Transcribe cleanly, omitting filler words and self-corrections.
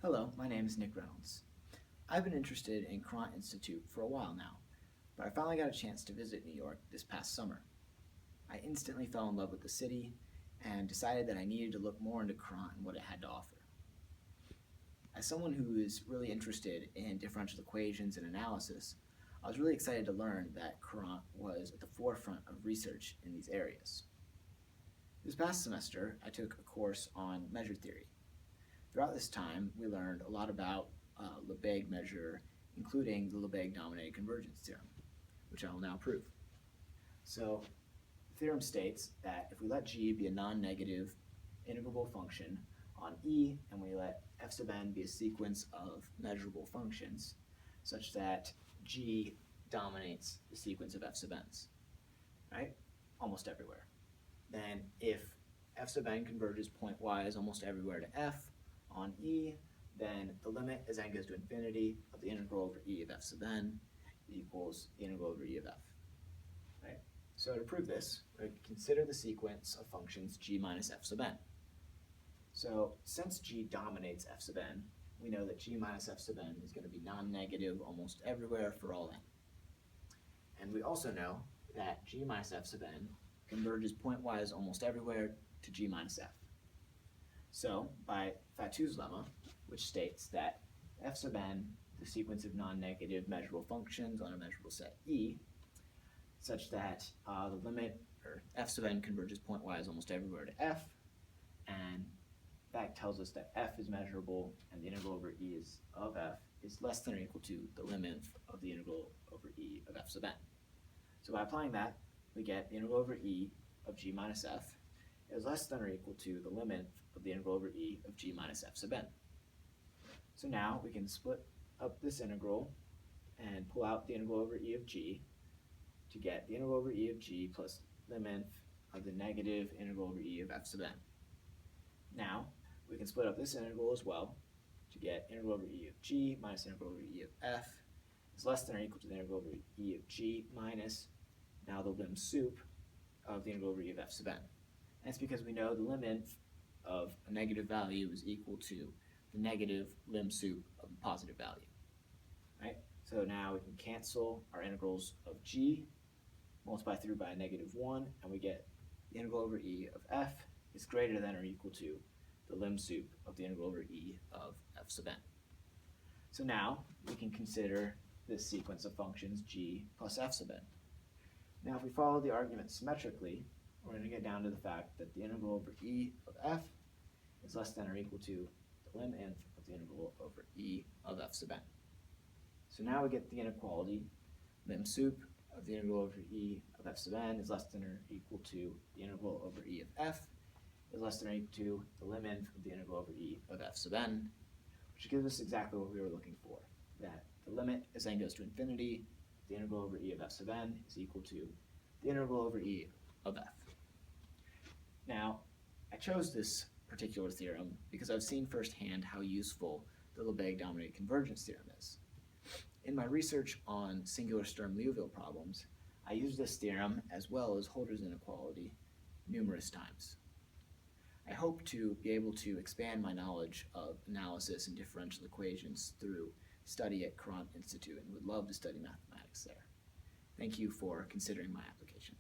Hello, my name is Nick Reynolds. I've been interested in Courant Institute for a while now, but I finally got a chance to visit New York this past summer. I instantly fell in love with the city and decided that I needed to look more into Courant and what it had to offer. As someone who is really interested in differential equations and analysis, I was really excited to learn that Courant was at the forefront of research in these areas. This past semester, I took a course on measure theory. Throughout this time, we learned a lot about Lebesgue measure, including the Lebesgue-dominated convergence theorem, which I will now prove. So, the theorem states that if we let g be a non-negative integrable function on E, and we let f sub n be a sequence of measurable functions, such that g dominates the sequence of f sub n's, right? Almost everywhere. Then if f sub n converges pointwise almost everywhere to f on E, then the limit as n goes to infinity of the integral over E of f sub n equals the integral over E of f. Right? So to prove this, we consider the sequence of functions g minus f sub n. So since g dominates f sub n, we know that g minus f sub n is going to be non-negative almost everywhere for all n. And we also know that g minus f sub n converges pointwise almost everywhere to g minus f. So by Fatou's lemma, which states that f sub n, the sequence of non-negative measurable functions on a measurable set E, such that the limit, or f sub n converges pointwise almost everywhere to f, and that tells us that f is measurable and the integral over E of f is less than or equal to the limit of the integral over E of f sub n. So by applying that, we get the integral over E of g minus f is less than or equal to the limit of the integral over E of g minus f sub n. So now we can split up this integral and pull out the integral over E of g to get the integral over E of g plus limit of the negative integral over E of f sub n. Now we can split up this integral as well to get integral over E of g minus integral over E of f is less than or equal to the integral over E of g minus now the lim sup of the integral over E of f sub n. And it's because we know the limit of a negative value is equal to the negative lim sup of a positive value. Right? So now we can cancel our integrals of g, multiply through by a -1, and we get the integral over E of f is greater than or equal to the lim sup of the integral over E of f sub n. So now we can consider this sequence of functions g plus f sub n. Now if we follow the argument symmetrically, we're going to get down to the fact that the integral over E of f is less than or equal to the lim nth of the integral over E of f sub n. So now we get the inequality lim sup of the integral over E of f sub n is less than or equal to the integral over E of f is less than or equal to the lim nth of the integral over E of f sub n, which gives us exactly what we were looking for, that the limit as n goes to infinity, the integral over E of f sub n is equal to the integral over E of f. Now, I chose this particular theorem because I've seen firsthand how useful the Lebesgue-dominated convergence theorem is. In my research on singular Sturm-Liouville problems, I used this theorem as well as Holder's inequality numerous times. I hope to be able to expand my knowledge of analysis and differential equations through study at Courant Institute and would love to study mathematics there. Thank you for considering my application.